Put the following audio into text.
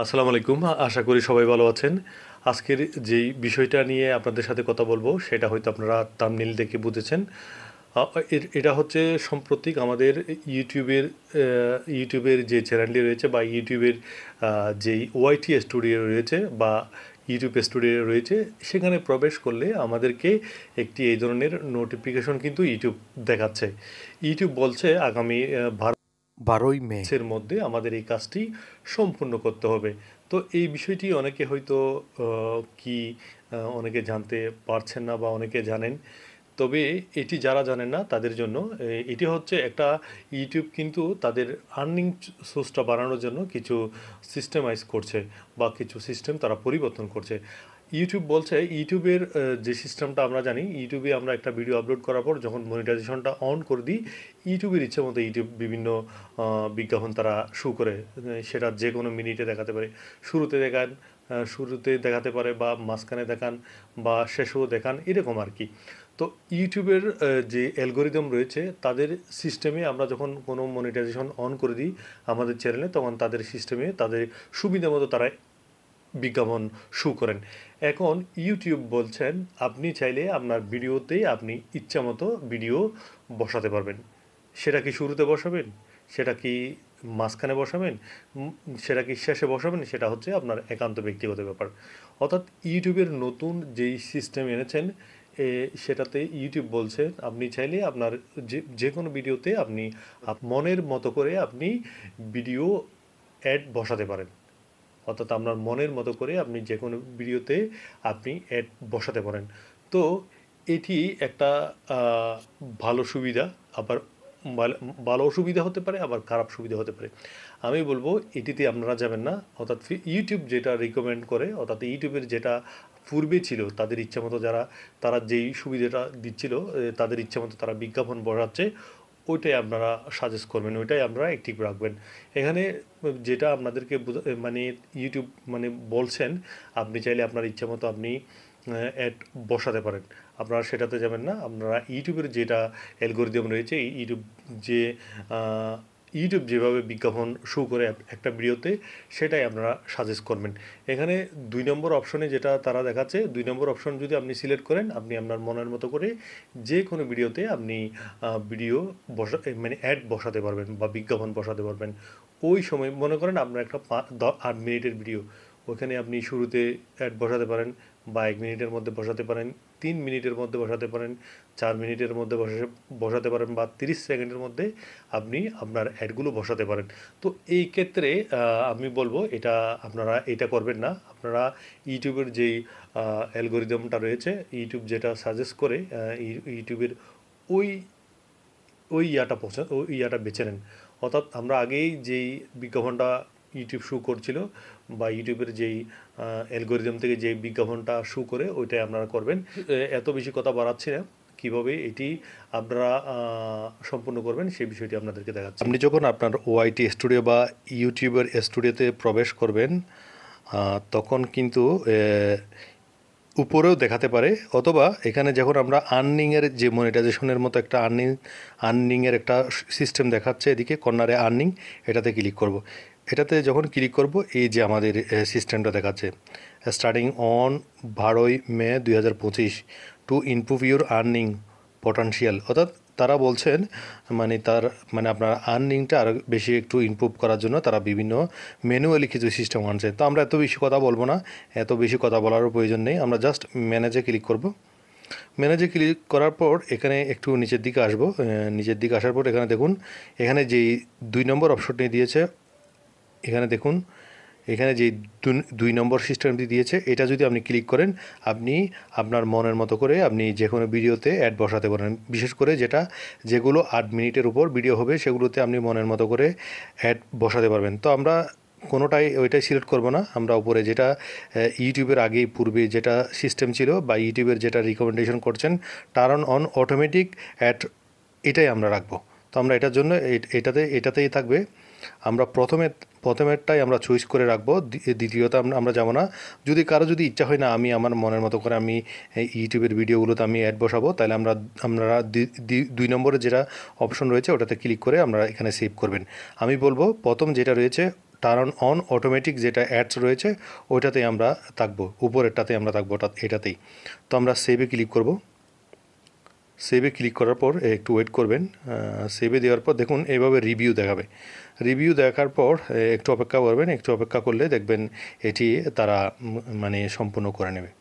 আসসালামু আলাইকুম। আশা করি সবাই ভালো আছেন। আজকের যেই বিষয়টা নিয়ে আপনাদের সাথে কথা বলবো, সেটা হয়তো আপনারা থাম্বনেইল দেখে বুঝেছেন। আ এটা হচ্ছে সাম্প্রতিক আমাদের ইউটিউবের যে চ্যানেলটি রয়েছে বা ইউটিউবের যেই ওয়াইটি স্টুডিও রয়েছে বা ইউটিউব স্টুডিও রয়েছে, সেখানে প্রবেশ করলে আমাদেরকে একটি এই ধরনের নোটিফিকেশন কিন্তু ইউটিউব দেখাচ্ছে। ইউটিউব বলছে আগামী 12ই মের মধ্যে আমাদের এই কাজটি সম্পূর্ণ করতে হবে। তো এই বিষয়টি অনেকে হয়তো কি অনেকে জানতে পারছেন না বা অনেকে জানেন। তবে এটি যারা জানেন না তাদের জন্য এটি হচ্ছে একটা ইউটিউব কিন্তু তাদের আর্নিং সোর্সটা বাড়ানোর জন্য কিছু সিস্টেমাইজ করছে বা কিছু সিস্টেম তারা পরিবর্তন করছে। ইউটিউব বলছে ইউটিউবের যে সিস্টেমটা আমরা জানি, ইউটিউবে আমরা একটা ভিডিও আপলোড করার পর যখন মনিটাইজেশনটা অন করে দিই, ইউটিউবের ইচ্ছে মতো ইউটিউব বিভিন্ন বিজ্ঞাপন তারা শো করে। সেটা যে কোনো মিনিটে দেখাতে পারে। শুরুতে দেখাতে পারে বা মাঝখানে দেখান বা শেষেও দেখান, এরকম আর কি। তো ইউটিউবের যে অ্যালগরিদম রয়েছে তাদের সিস্টেমে আমরা যখন কোনো মনিটাইজেশন অন করে দিই আমাদের চ্যানেলে, তখন তাদের সিস্টেমে তাদের সুবিধা মতো তারা বিজ্ঞাপন শো করেন। এখন ইউটিউব বলছেন আপনি চাইলে আপনার ভিডিওতে আপনি ইচ্ছামতো ভিডিও বসাতে পারবেন। সেটা কি শুরুতে বসাবেন? সেটা কি মাঝখানে বসাবেন? সেটা কি শেষে বসাবেন? সেটা হচ্ছে আপনার একান্ত ব্যক্তিগত ব্যাপার। অর্থাৎ ইউটিউবের নতুন যেই সিস্টেম এনেছেন, সেটাতে ইউটিউব বলছে আপনি চাইলে আপনার যে কোনো ভিডিওতে আপনি মনের মতো করে আপনি ভিডিও অ্যাড বসাতে পারেন। অর্থাৎ আপনার মনের মতো করে আপনি যে কোনো ভিডিওতে আপনি অ্যাড বসাতে পারেন। তো এটি একটা ভালো সুবিধা, আবার ভালো ভালো সুবিধা হতে পারে, আবার খারাপ সুবিধা হতে পারে। আমি বলবো এটিতে আপনারা যাবেন না। অর্থাৎ ইউটিউব যেটা রিকমেন্ড করে, অর্থাৎ ইউটিউবের যেটা পূর্বে ছিল তাদের ইচ্ছামতো তারা যেই সুবিধাটা দিচ্ছিল, তাদের ইচ্ছামতো তারা বিজ্ঞাপন বসাচ্ছে, ওইটাই আপনারা সাজেস্ট করবেন, ওইটাই আপনারা অ্যাক্টিভ রাখবেন। এখানে যেটা আপনাদেরকে মানে ইউটিউব মানে বলছেন আপনি চাইলে আপনার ইচ্ছামতো আপনি অ্যাড বসাতে পারেন। আপনারা সেটাতে যাবেন না। আপনারা ইউটিউবের যেটা অ্যালগরিদম রয়েছে, ইউটিউব যে ইউটিউব যেভাবে বিজ্ঞাপন শো করে একটা ভিডিওতে, সেটাই আপনারা সাজেস্ট করবেন। এখানে ২ নম্বর অপশনে যেটা তারা দেখাচ্ছে, ২ নম্বর অপশন যদি আপনি সিলেক্ট করেন, আপনি আপনার মনের মতো করে যে কোনো ভিডিওতে আপনি ভিডিও মানে অ্যাড বসাতে পারবেন বা বিজ্ঞাপন বসাতে পারবেন। ওই সময় মনে করেন আপনার একটা ৮ মিনিটের ভিডিও, ওখানে আপনি শুরুতে অ্যাড বসাতে পারেন বা ১ মিনিটের মধ্যে বসাতে পারেন, ৩ মিনিটের মধ্যে বসাতে পারেন, ৪ মিনিটের মধ্যে বসাতে পারেন বা ৩০ সেকেন্ডের মধ্যে আপনি আপনার অ্যাডগুলো বসাতে পারেন। তো এই ক্ষেত্রে আমি বলব এটা আপনারা এটা করবেন না। আপনারা ইউটিউবের যেই অ্যালগরিদমটা রয়েছে, ইউটিউব যেটা সাজেস্ট করে, ইউটিউবের ওই ওই ইয়াটা বেছে নেন। অর্থাৎ আমরা আগেই যেই বিজ্ঞাপনটা ইউটিউব শো করছিল বা ইউটিউবের যেই অ্যালগরিদম থেকে যেই বিজ্ঞাপনটা শো করে, ওইটাই আপনারা করবেন। এত বেশি কথা বাড়াচ্ছি না। কীভাবে এটি আপনারা সম্পূর্ণ করবেন সেই বিষয়টি আপনাদেরকে দেখাচ্ছি। আপনি যখন আপনার ওআইটি স্টুডিও বা ইউটিউবের স্টুডিওতে প্রবেশ করবেন, তখন কিন্তু উপরেও দেখাতে পারে, অথবা এখানে যখন আমরা আর্নিংয়ের যে মনিটাইজেশনের মতো একটা আর্নিংয়ের একটা সিস্টেম দেখাচ্ছে, এদিকে কর্নারে আর্নিং, এটাতে ক্লিক করব। এটাতে যখন ক্লিক করব, এই যে আমাদের সিস্টেমটা দেখাচ্ছে, স্টার্টিং অন 12ই May 2025 to improve your earning potential. অর্থাৎ তারা বলছেন মানে আপনার আর্নিংটা আরও বেশি একটু ইমপ্রুভ করার জন্য তারা বিভিন্ন ম্যানুয়ালি কিছু সিস্টেম আনছে। তো আমরা এত বেশি কথা বলবো না, এত বেশি কথা বলারও প্রয়োজন নেই। আমরা জাস্ট ম্যানেজে ক্লিক করব। ম্যানেজে ক্লিক করার পর এখানে একটু নিচের দিকে আসবো। নিচের দিকে আসার পর এখানে দেখুন, এখানে যেই ২ নম্বর অপশনটি দিয়েছে, এখানে দেখুন, এখানে যে ২ নম্বর সিস্টেমটি দিয়েছে, এটা যদি আপনি ক্লিক করেন, আপনি আপনার মনের মতো করে আপনি যে কোনো ভিডিওতে অ্যাড বসাতে পারেন। বিশেষ করে যেগুলো ৮ মিনিটের উপর ভিডিও হবে, সেগুলোতে আপনি মনের মতো করে অ্যাড বসাতে পারবেন। তো আমরা ওইটাই সিলেক্ট করব না। আমরা উপরে যেটা ইউটিউবের আগেই পূর্বে যেটা সিস্টেম ছিল বা ইউটিউবের যেটা রিকমেন্ডেশন করছেন, টার্ন অন অটোমেটিক অ্যাড, এটাই আমরা রাখবো। তো আমরা এটার জন্য এটাতেই থাকবে। আমরা প্রথমেরটাই আমরা চুজ করে রাখবো, দ্বিতীয়টা আমরা যাবো না। যদি ইচ্ছা হয় না আমি আমার মনের মতো করে আমি ইউটিউবের ভিডিওগুলোতে আমি অ্যাড বসাবো, তাহলে আপনারা ২ নম্বরে যেটা অপশন রয়েছে ওটাতে ক্লিক করে আমরা এখানে সেভ করবেন। আমি বলবো প্রথম যেটা রয়েছে টার্ন অন অটোমেটিক যেটা অ্যাডস রয়েছে ওইটাতেই আমরা থাকবো, উপরেরটাতে আমরা থাকবো, এটাতেই। তো আমরা সেভে ক্লিক করব। সেভে ক্লিক করার পর একটু ওয়েট করবেন। সেভে দেওয়ার পর দেখুন এইভাবে রিভিউ দেখাবে। রিভিউ দেখার পর একটু অপেক্ষা করবেন, একটু অপেক্ষা করলে দেখবেন এটি তারা মানে সম্পূর্ণ করে নেবে।